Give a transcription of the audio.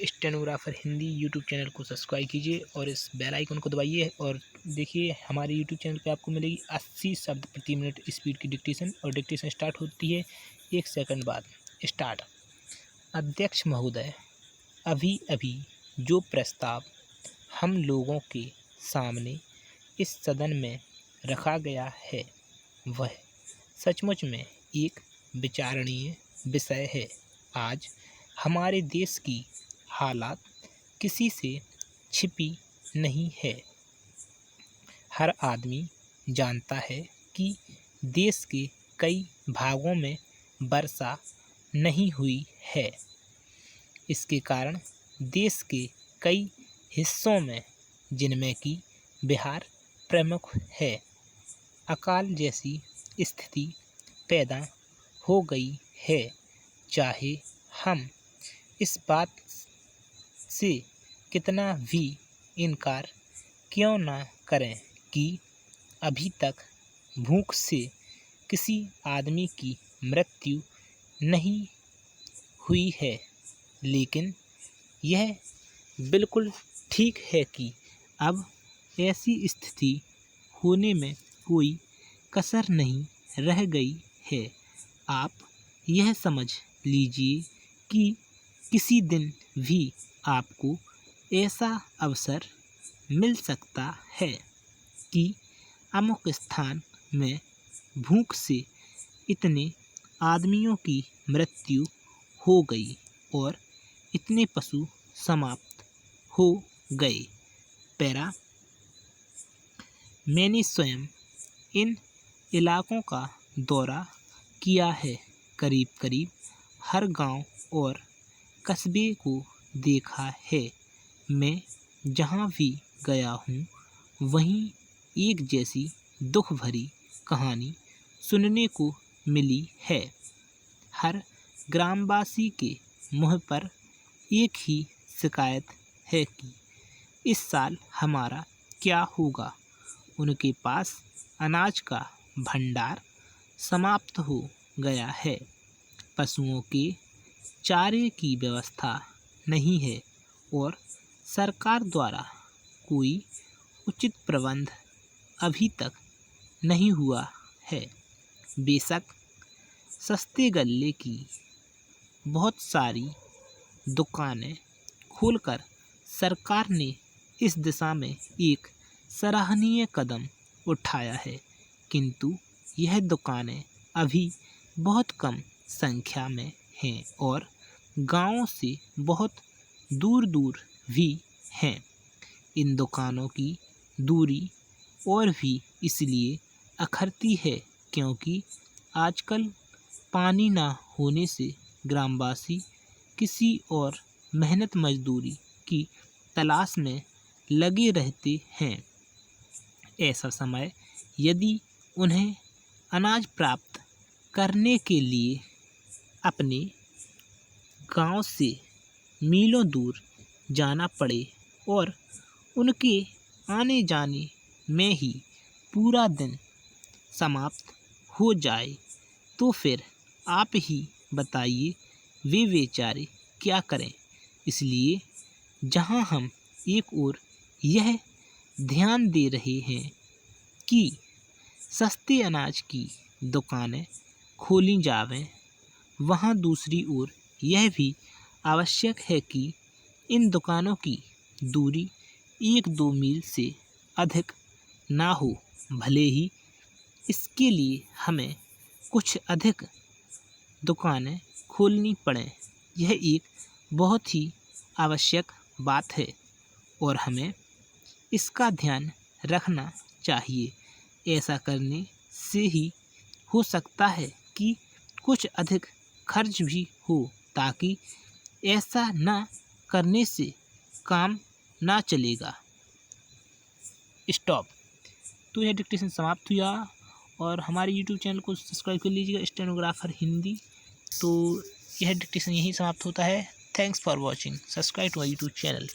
Stenographer Hindi YouTube channel को subscribe कीजिए और इस बेल आइकन को दबाइए और देखिए हमारे यूट्यूब चैनल पे आपको मिलेगी 80 शब्द प्रति मिनट स्पीड की डिक्टेशन और डिक्टेशन स्टार्ट होती है 1 सेकंड बाद। स्टार्ट। अध्यक्ष महोदय, अभी अभी जो प्रस्ताव हम लोगों के सामने इस सदन में रखा गया है वह सचमुच में एक विचारणीय विषय है। आज हमारे देश की हालात किसी से छिपी नहीं है। हर आदमी जानता है कि देश के कई भागों में वर्षा नहीं हुई है। इसके कारण देश के कई हिस्सों में, जिनमें कि बिहार प्रमुख है, अकाल जैसी स्थिति पैदा हो गई है। चाहे हम इस बात से कितना भी इनकार क्यों न करें कि अभी तक भूख से किसी आदमी की मृत्यु नहीं हुई है, लेकिन यह बिल्कुल ठीक है कि अब ऐसी स्थिति होने में कोई कसर नहीं रह गई है। आप यह समझ लीजिए कि किसी दिन भी आपको ऐसा अवसर मिल सकता है कि अमुक स्थान में भूख से इतने आदमियों की मृत्यु हो गई और इतने पशु समाप्त हो गए। पैरा, मैंने स्वयं इन इलाकों का दौरा किया है। करीब करीब हर गांव और कस्बे को देखा है। मैं जहां भी गया हूं वहीं एक जैसी दुख भरी कहानी सुनने को मिली है। हर ग्रामवासी के मुंह पर एक ही शिकायत है कि इस साल हमारा क्या होगा। उनके पास अनाज का भंडार समाप्त हो गया है। पशुओं के चारे की व्यवस्था नहीं है और सरकार द्वारा कोई उचित प्रबंध अभी तक नहीं हुआ है। बेशक सस्ते गल्ले की बहुत सारी दुकानें खोलकर सरकार ने इस दिशा में एक सराहनीय कदम उठाया है, किंतु यह दुकानें अभी बहुत कम संख्या में हैं और गांवों से बहुत दूर दूर भी हैं। इन दुकानों की दूरी और भी इसलिए अखरती है क्योंकि आजकल पानी ना होने से ग्रामवासी किसी और मेहनत मजदूरी की तलाश में लगे रहते हैं। ऐसा समय यदि उन्हें अनाज प्राप्त करने के लिए अपने गांव से मीलों दूर जाना पड़े और उनके आने जाने में ही पूरा दिन समाप्त हो जाए, तो फिर आप ही बताइए वे बेचारे क्या करें। इसलिए जहां हम एक ओर यह ध्यान दे रहे हैं कि सस्ते अनाज की दुकानें खोली जावें, वहां दूसरी ओर यह भी आवश्यक है कि इन दुकानों की दूरी 1-2 मील से अधिक ना हो। भले ही इसके लिए हमें कुछ अधिक दुकानें खोलनी पड़ें, यह एक बहुत ही आवश्यक बात है और हमें इसका ध्यान रखना चाहिए। ऐसा करने से ही हो सकता है कि कुछ अधिक खर्च भी हो, ताकि ऐसा ना करने से काम ना चलेगा। स्टॉप। तो यह डिक्टेशन समाप्त हुआ और हमारे यूट्यूब चैनल को सब्सक्राइब कर लीजिएगा, स्टेनोग्राफर हिंदी। तो यह डिक्टेशन यहीं समाप्त होता है। Thanks for watching. Subscribe to our YouTube channel.